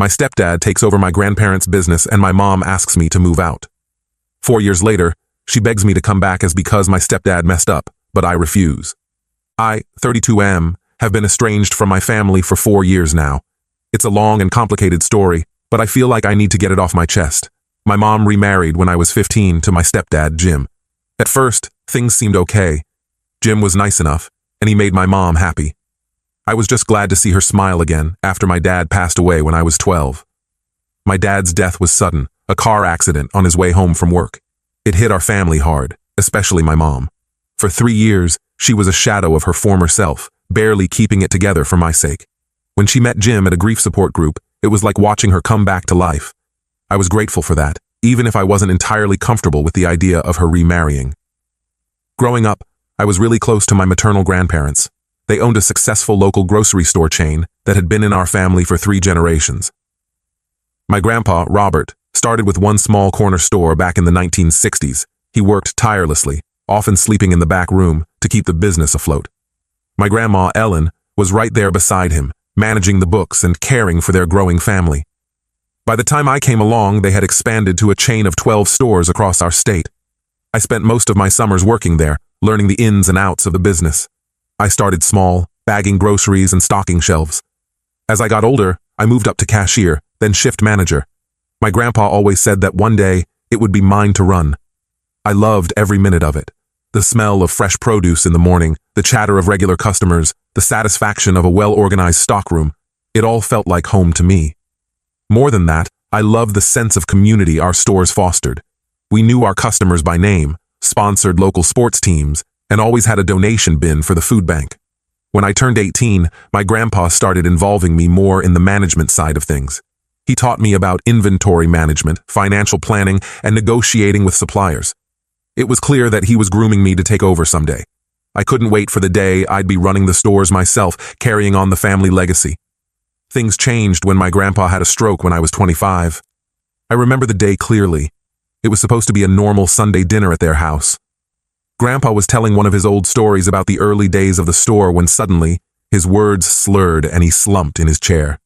My stepdad takes over my grandparents' business and my mom asks me to move out. 4 years later, she begs me to come back as because my stepdad messed up, but I refuse. I, 32M, have been estranged from my family for 4 years now. It's a long and complicated story, but I feel like I need to get it off my chest. My mom remarried when I was 15 to my stepdad, Jim. At first, things seemed okay. Jim was nice enough, and he made my mom happy. I was just glad to see her smile again after my dad passed away when I was 12. My dad's death was sudden, a car accident on his way home from work. It hit our family hard, especially my mom. For 3 years, she was a shadow of her former self, barely keeping it together for my sake. When she met Jim at a grief support group, it was like watching her come back to life. I was grateful for that, even if I wasn't entirely comfortable with the idea of her remarrying. Growing up, I was really close to my maternal grandparents. They owned a successful local grocery store chain that had been in our family for 3 generations. My grandpa, Robert, started with one small corner store back in the 1960s. He worked tirelessly, often sleeping in the back room to keep the business afloat. My grandma, Ellen, was right there beside him, managing the books and caring for their growing family. By the time I came along, they had expanded to a chain of 12 stores across our state. I spent most of my summers working there, learning the ins and outs of the business. I started small, bagging groceries and stocking shelves. As I got older, I moved up to cashier, then shift manager. My grandpa always said that one day it would be mine to run. I loved every minute of it. The smell of fresh produce in the morning, the chatter of regular customers, the satisfaction of a well-organized stockroom. It all felt like home to me. More than that, I loved the sense of community our stores fostered. We knew our customers by name, sponsored local sports teams, and always had a donation bin for the food bank. When I turned 18, my grandpa started involving me more in the management side of things. He taught me about inventory management, financial planning, and negotiating with suppliers. It was clear that he was grooming me to take over someday. I couldn't wait for the day I'd be running the stores myself, carrying on the family legacy. Things changed when my grandpa had a stroke when I was 25. I remember the day clearly. It was supposed to be a normal Sunday dinner at their house. Grandpa was telling one of his old stories about the early days of the store when suddenly, his words slurred and he slumped in his chair.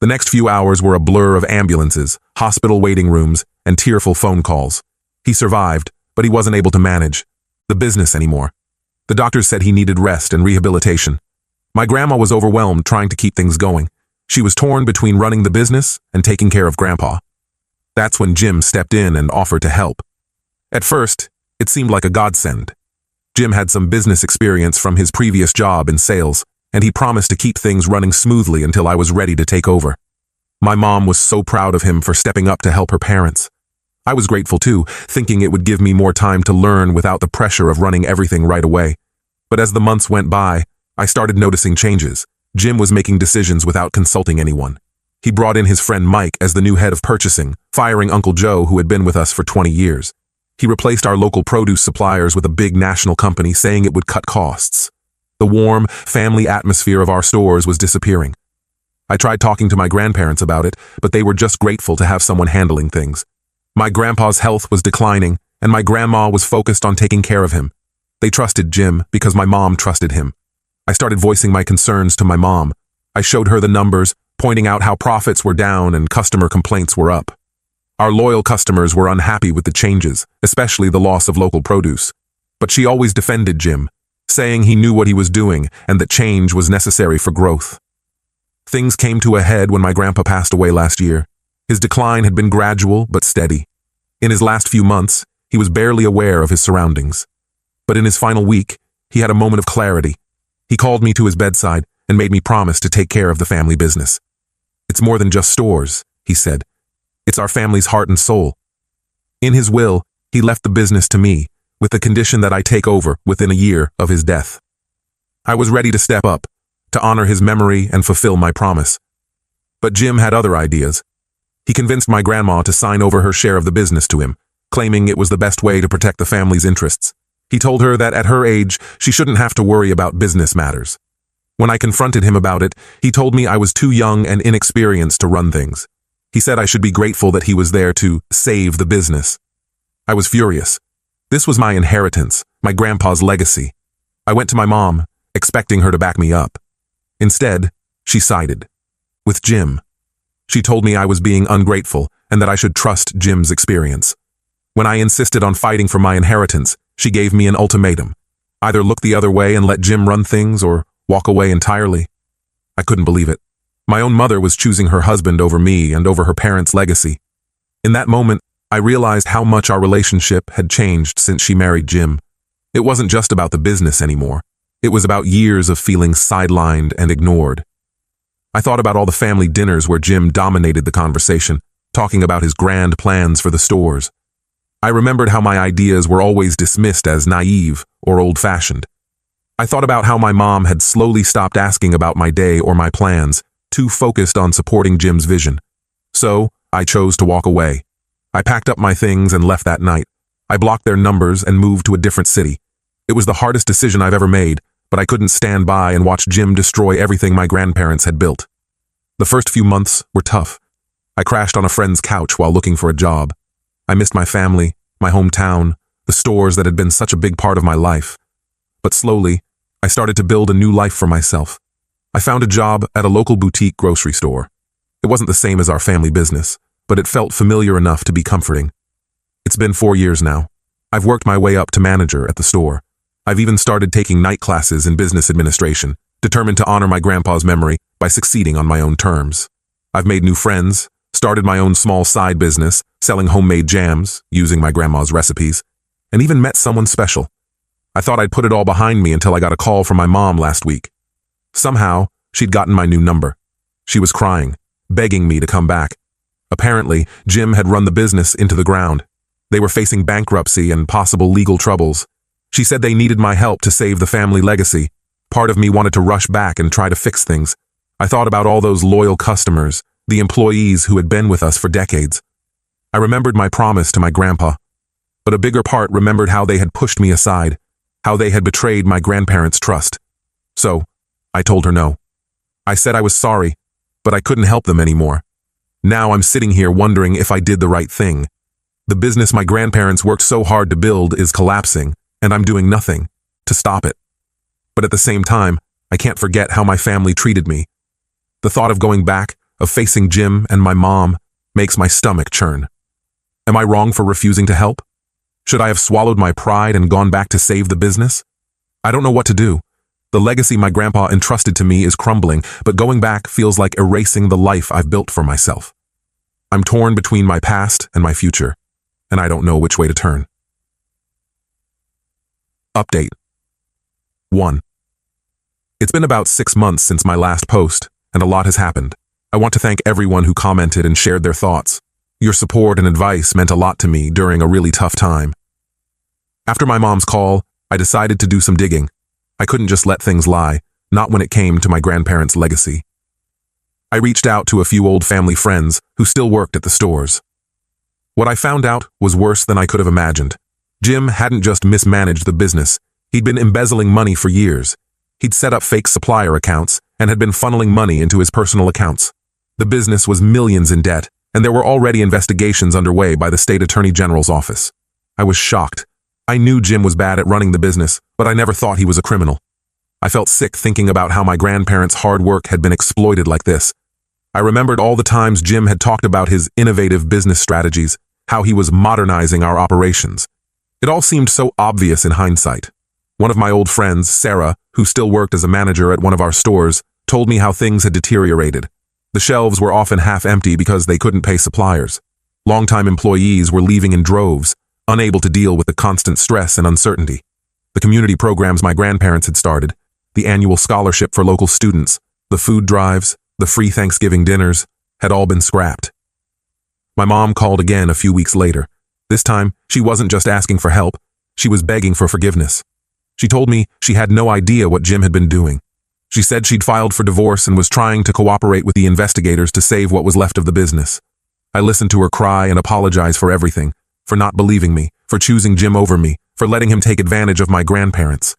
The next few hours were a blur of ambulances, hospital waiting rooms, and tearful phone calls. He survived, but he wasn't able to manage the business anymore. The doctors said he needed rest and rehabilitation. My grandma was overwhelmed trying to keep things going. She was torn between running the business and taking care of Grandpa. That's when Jim stepped in and offered to help. At first, it seemed like a godsend. Jim had some business experience from his previous job in sales, and he promised to keep things running smoothly until I was ready to take over. My mom was so proud of him for stepping up to help her parents. I was grateful too, thinking it would give me more time to learn without the pressure of running everything right away. But as the months went by, I started noticing changes. Jim was making decisions without consulting anyone. He brought in his friend Mike as the new head of purchasing, firing Uncle Joe, who had been with us for 20 years. He replaced our local produce suppliers with a big national company, saying it would cut costs. The warm, family atmosphere of our stores was disappearing. I tried talking to my grandparents about it, but they were just grateful to have someone handling things. My grandpa's health was declining, and my grandma was focused on taking care of him. They trusted Jim because my mom trusted him. I started voicing my concerns to my mom. I showed her the numbers, pointing out how profits were down and customer complaints were up. Our loyal customers were unhappy with the changes, especially the loss of local produce. But she always defended Jim, saying he knew what he was doing and that change was necessary for growth. Things came to a head when my grandpa passed away last year. His decline had been gradual but steady. In his last few months, he was barely aware of his surroundings. But in his final week, he had a moment of clarity. He called me to his bedside and made me promise to take care of the family business. "It's more than just stores," he said. "It's our family's heart and soul." In his will, he left the business to me, with the condition that I take over within a year of his death. I was ready to step up, to honor his memory and fulfill my promise. But Jim had other ideas. He convinced my grandma to sign over her share of the business to him, claiming it was the best way to protect the family's interests. He told her that at her age, she shouldn't have to worry about business matters. When I confronted him about it, he told me I was too young and inexperienced to run things. He said I should be grateful that he was there to save the business. I was furious. This was my inheritance, my grandpa's legacy. I went to my mom, expecting her to back me up. Instead, she sided with Jim. She told me I was being ungrateful and that I should trust Jim's experience. When I insisted on fighting for my inheritance, she gave me an ultimatum. Either look the other way and let Jim run things or walk away entirely. I couldn't believe it. My own mother was choosing her husband over me and over her parents' legacy. In that moment, I realized how much our relationship had changed since she married Jim. It wasn't just about the business anymore. It was about years of feeling sidelined and ignored. I thought about all the family dinners where Jim dominated the conversation, talking about his grand plans for the stores. I remembered how my ideas were always dismissed as naive or old-fashioned. I thought about how my mom had slowly stopped asking about my day or my plans, too focused on supporting Jim's vision. So, I chose to walk away. I packed up my things and left that night. I blocked their numbers and moved to a different city. It was the hardest decision I've ever made, but I couldn't stand by and watch Jim destroy everything my grandparents had built. The first few months were tough. I crashed on a friend's couch while looking for a job. I missed my family, my hometown, the stores that had been such a big part of my life. But slowly, I started to build a new life for myself. I found a job at a local boutique grocery store. It wasn't the same as our family business, but it felt familiar enough to be comforting. It's been 4 years now. I've worked my way up to manager at the store. I've even started taking night classes in business administration, determined to honor my grandpa's memory by succeeding on my own terms. I've made new friends, started my own small side business, selling homemade jams, using my grandma's recipes, and even met someone special. I thought I'd put it all behind me until I got a call from my mom last week. Somehow, she'd gotten my new number. She was crying, begging me to come back. Apparently, Jim had run the business into the ground. They were facing bankruptcy and possible legal troubles. She said they needed my help to save the family legacy. Part of me wanted to rush back and try to fix things. I thought about all those loyal customers, the employees who had been with us for decades. I remembered my promise to my grandpa, but a bigger part remembered how they had pushed me aside, how they had betrayed my grandparents' trust. So, I told her no. I said I was sorry, but I couldn't help them anymore. Now I'm sitting here wondering if I did the right thing. The business my grandparents worked so hard to build is collapsing, and I'm doing nothing to stop it. But at the same time, I can't forget how my family treated me. The thought of going back, of facing Jim and my mom, makes my stomach churn. Am I wrong for refusing to help? Should I have swallowed my pride and gone back to save the business? I don't know what to do. The legacy my grandpa entrusted to me is crumbling, but going back feels like erasing the life I've built for myself. I'm torn between my past and my future, and I don't know which way to turn. Update 1. It's been about 6 months since my last post, and a lot has happened. I want to thank everyone who commented and shared their thoughts. Your support and advice meant a lot to me during a really tough time. After my mom's call, I decided to do some digging. I couldn't just let things lie, not when it came to my grandparents' legacy. I reached out to a few old family friends who still worked at the stores. What I found out was worse than I could have imagined. Jim hadn't just mismanaged the business, he'd been embezzling money for years. He'd set up fake supplier accounts and had been funneling money into his personal accounts. The business was millions in debt, and there were already investigations underway by the state attorney general's office. I was shocked. I knew Jim was bad at running the business, but I never thought he was a criminal. I felt sick thinking about how my grandparents' hard work had been exploited like this. I remembered all the times Jim had talked about his innovative business strategies, how he was modernizing our operations. It all seemed so obvious in hindsight. One of my old friends, Sarah, who still worked as a manager at one of our stores, told me how things had deteriorated. The shelves were often half empty because they couldn't pay suppliers. Longtime employees were leaving in droves, unable to deal with the constant stress and uncertainty. The community programs my grandparents had started, the annual scholarship for local students, the food drives, the free Thanksgiving dinners, had all been scrapped. My mom called again a few weeks later. This time, she wasn't just asking for help, she was begging for forgiveness. She told me she had no idea what Jim had been doing. She said she'd filed for divorce and was trying to cooperate with the investigators to save what was left of the business. I listened to her cry and apologize for everything, for not believing me, for choosing Jim over me, for letting him take advantage of my grandparents.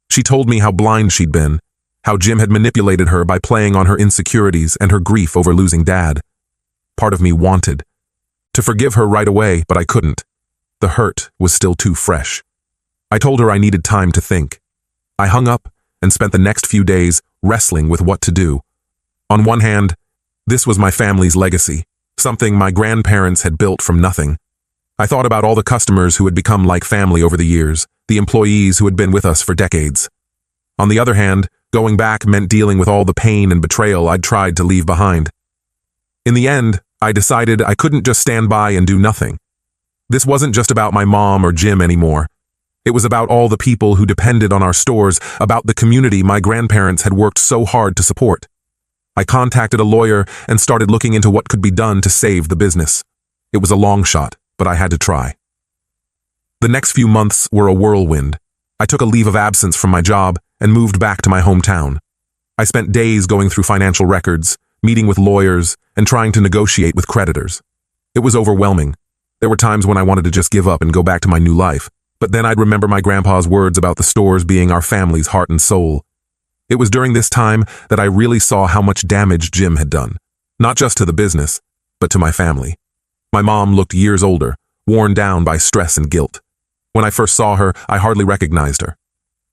She told me how blind she'd been, how Jim had manipulated her by playing on her insecurities and her grief over losing Dad. Part of me wanted to forgive her right away, but I couldn't. The hurt was still too fresh. I told her I needed time to think. I hung up and spent the next few days wrestling with what to do. On one hand, This was my family's legacy, something my grandparents had built from nothing. I thought about all the customers who had become like family over the years, the employees who had been with us for decades. On the other hand, going back meant dealing with all the pain and betrayal I'd tried to leave behind. In the end, I decided I couldn't just stand by and do nothing. This wasn't just about my mom or Jim anymore. It was about all the people who depended on our stores, about the community my grandparents had worked so hard to support. I contacted a lawyer and started looking into what could be done to save the business. It was a long shot, but I had to try. The next few months were a whirlwind. I took a leave of absence from my job and moved back to my hometown. I spent days going through financial records, meeting with lawyers, and trying to negotiate with creditors. It was overwhelming. There were times when I wanted to just give up and go back to my new life, but then I'd remember my grandpa's words about the stores being our family's heart and soul. It was during this time that I really saw how much damage Jim had done, not just to the business, but to my family. My mom looked years older, worn down by stress and guilt. When I first saw her, I hardly recognized her.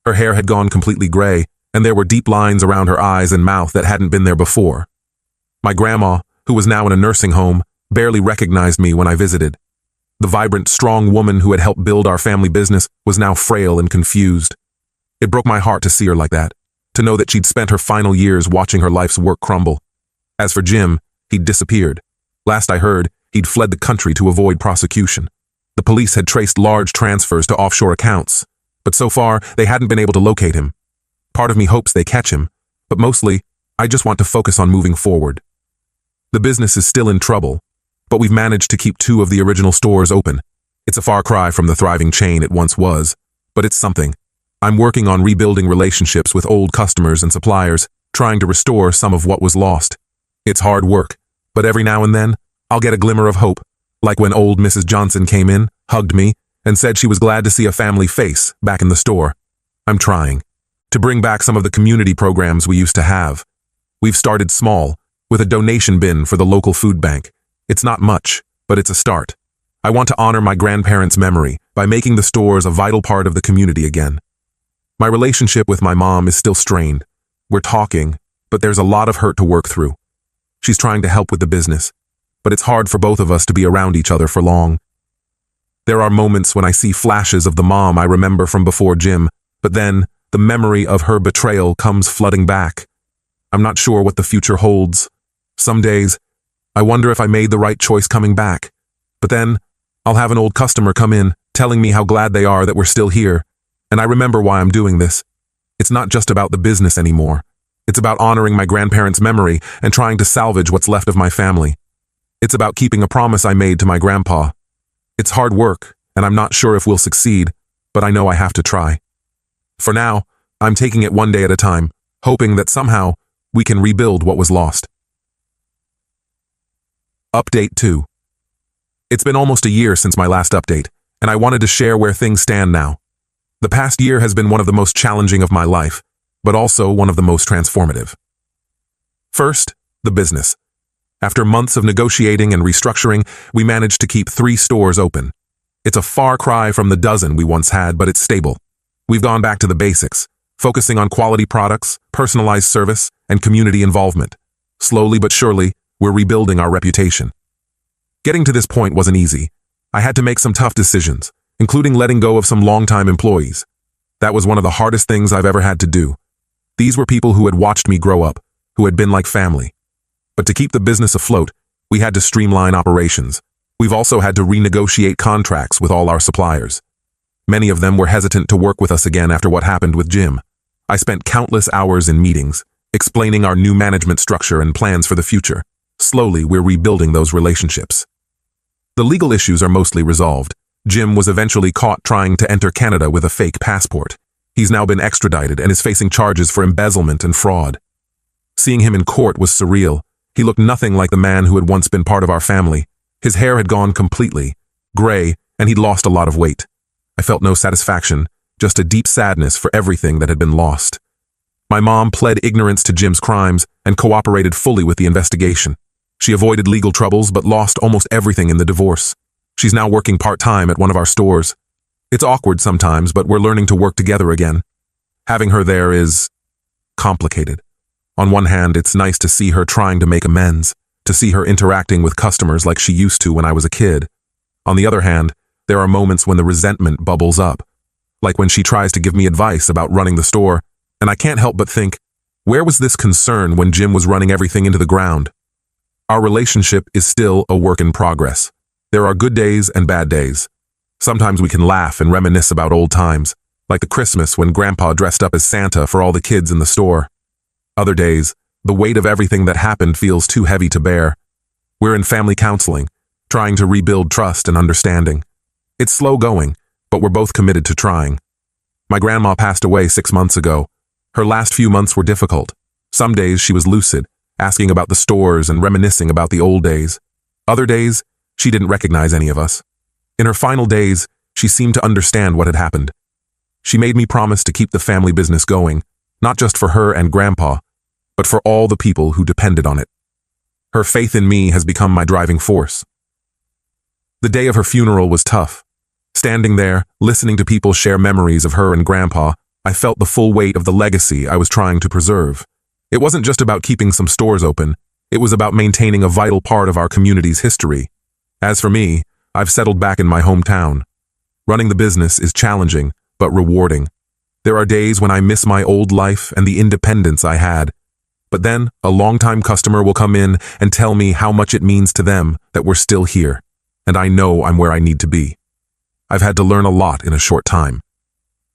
Her hair had gone completely gray, and there were deep lines around her eyes and mouth that hadn't been there before. My grandma, who was now in a nursing home, barely recognized me when I visited. The vibrant, strong woman who had helped build our family business was now frail and confused. It broke my heart to see her like that, to know that she'd spent her final years watching her life's work crumble. As for Jim, he'd disappeared. Last I heard, he'd fled the country to avoid prosecution. The police had traced large transfers to offshore accounts, but so far they hadn't been able to locate him. Part of me hopes they catch him, but mostly, I just want to focus on moving forward. The business is still in trouble, but we've managed to keep 2 of the original stores open. It's a far cry from the thriving chain it once was, but it's something. I'm working on rebuilding relationships with old customers and suppliers, trying to restore some of what was lost. It's hard work, but every now and then, I'll get a glimmer of hope, like when old Mrs. Johnson came in, hugged me, and said she was glad to see a family face back in the store. I'm trying to bring back some of the community programs we used to have. We've started small, with a donation bin for the local food bank. It's not much, but it's a start. I want to honor my grandparents' memory by making the stores a vital part of the community again. My relationship with my mom is still strained. We're talking, but there's a lot of hurt to work through. She's trying to help with the business, but it's hard for both of us to be around each other for long. There are moments when I see flashes of the mom I remember from before Jim, but then the memory of her betrayal comes flooding back. I'm not sure what the future holds. Some days, I wonder if I made the right choice coming back. But then, I'll have an old customer come in, telling me how glad they are that we're still here, and I remember why I'm doing this. It's not just about the business anymore. It's about honoring my grandparents' memory and trying to salvage what's left of my family. It's about keeping a promise I made to my grandpa. It's hard work, and I'm not sure if we'll succeed, but I know I have to try. For now, I'm taking it one day at a time, hoping that somehow we can rebuild what was lost. Update 2. It's been almost a year since my last update, and I wanted to share where things stand now. The past year has been one of the most challenging of my life, but also one of the most transformative. First, the business. After months of negotiating and restructuring, we managed to keep 3 stores open. It's a far cry from the dozen we once had, but it's stable. We've gone back to the basics, focusing on quality products, personalized service, and community involvement. Slowly but surely, we're rebuilding our reputation. Getting to this point wasn't easy. I had to make some tough decisions, including letting go of some longtime employees. That was one of the hardest things I've ever had to do. These were people who had watched me grow up, who had been like family. But to keep the business afloat, we had to streamline operations. We've also had to renegotiate contracts with all our suppliers. Many of them were hesitant to work with us again after what happened with Jim. I spent countless hours in meetings, explaining our new management structure and plans for the future. Slowly, we're rebuilding those relationships. The legal issues are mostly resolved. Jim was eventually caught trying to enter Canada with a fake passport. He's now been extradited and is facing charges for embezzlement and fraud. Seeing him in court was surreal. He looked nothing like the man who had once been part of our family. His hair had gone completely gray, and he'd lost a lot of weight. I felt no satisfaction, just a deep sadness for everything that had been lost. My mom pled ignorance to Jim's crimes and cooperated fully with the investigation. She avoided legal troubles but lost almost everything in the divorce. She's now working part-time at one of our stores. It's awkward sometimes, but we're learning to work together again. Having her there is complicated. On one hand, it's nice to see her trying to make amends, to see her interacting with customers like she used to when I was a kid. On the other hand, there are moments when the resentment bubbles up, like when she tries to give me advice about running the store, and I can't help but think, where was this concern when Jim was running everything into the ground? Our relationship is still a work in progress. There are good days and bad days. Sometimes we can laugh and reminisce about old times, like the Christmas when Grandpa dressed up as Santa for all the kids in the store. Other days, the weight of everything that happened feels too heavy to bear. We're in family counseling, trying to rebuild trust and understanding. It's slow going, but we're both committed to trying. My grandma passed away 6 months ago. Her last few months were difficult. Some days she was lucid, asking about the stores and reminiscing about the old days. Other days, she didn't recognize any of us. In her final days, she seemed to understand what had happened. She made me promise to keep the family business going, not just for her and Grandpa, but for all the people who depended on it. Her faith in me has become my driving force. The day of her funeral was tough. Standing there, listening to people share memories of her and Grandpa, I felt the full weight of the legacy I was trying to preserve. It wasn't just about keeping some stores open, it was about maintaining a vital part of our community's history. As for me, I've settled back in my hometown. Running the business is challenging, but rewarding. There are days when I miss my old life and the independence I had. But then, a longtime customer will come in and tell me how much it means to them that we're still here, and I know I'm where I need to be. I've had to learn a lot in a short time.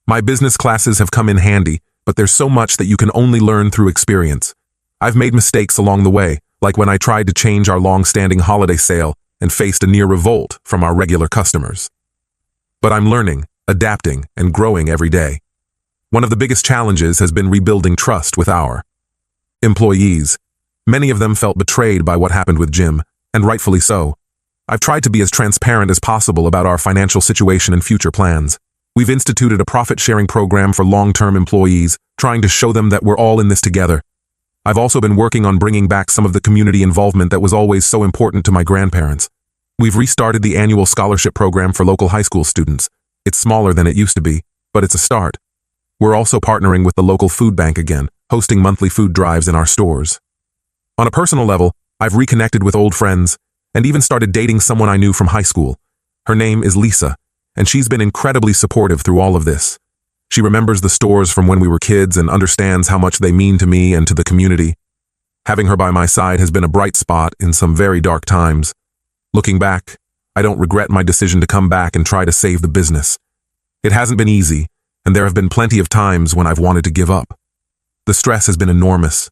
My business classes have come in handy, but there's so much that you can only learn through experience. I've made mistakes along the way, like when I tried to change our long-standing holiday sale and faced a near revolt from our regular customers. But I'm learning, adapting, and growing every day. One of the biggest challenges has been rebuilding trust with our employees. Many of them felt betrayed by what happened with Jim, and rightfully so. I've tried to be as transparent as possible about our financial situation and future plans. We've instituted a profit-sharing program for long-term employees, trying to show them that we're all in this together. I've also been working on bringing back some of the community involvement that was always so important to my grandparents. We've restarted the annual scholarship program for local high school students. It's smaller than it used to be, but it's a start. We're also partnering with the local food bank again, hosting monthly food drives in our stores. On a personal level, I've reconnected with old friends and even started dating someone I knew from high school. Her name is Lisa, and she's been incredibly supportive through all of this. She remembers the stores from when we were kids and understands how much they mean to me and to the community. Having her by my side has been a bright spot in some very dark times. Looking back, I don't regret my decision to come back and try to save the business. It hasn't been easy, and there have been plenty of times when I've wanted to give up. The stress has been enormous.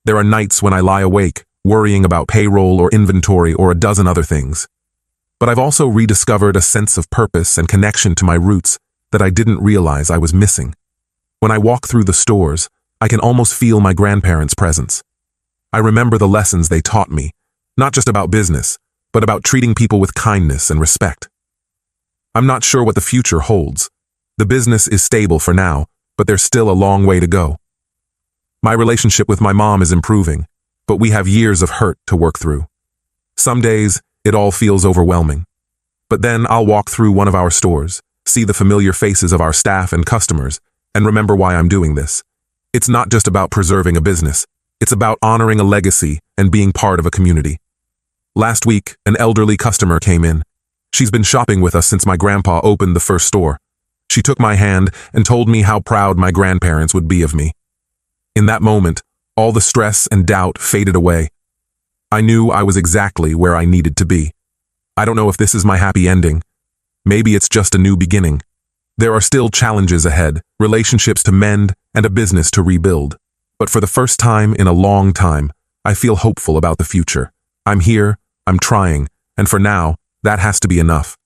There are nights when I lie awake, worrying about payroll or inventory or a dozen other things. But I've also rediscovered a sense of purpose and connection to my roots that I didn't realize I was missing. When I walk through the stores, I can almost feel my grandparents' presence. I remember the lessons they taught me, not just about business, but about treating people with kindness and respect. I'm not sure what the future holds. The business is stable for now, but there's still a long way to go. My relationship with my mom is improving, but we have years of hurt to work through. Some days, it all feels overwhelming. But then I'll walk through one of our stores, see the familiar faces of our staff and customers, and remember why I'm doing this. It's not just about preserving a business. It's about honoring a legacy and being part of a community. Last week, an elderly customer came in. She's been shopping with us since my grandpa opened the first store. She took my hand and told me how proud my grandparents would be of me. In that moment, all the stress and doubt faded away. I knew I was exactly where I needed to be. I don't know if this is my happy ending. Maybe it's just a new beginning. There are still challenges ahead, relationships to mend, and a business to rebuild. But for the first time in a long time, I feel hopeful about the future. I'm here, I'm trying, and for now, that has to be enough.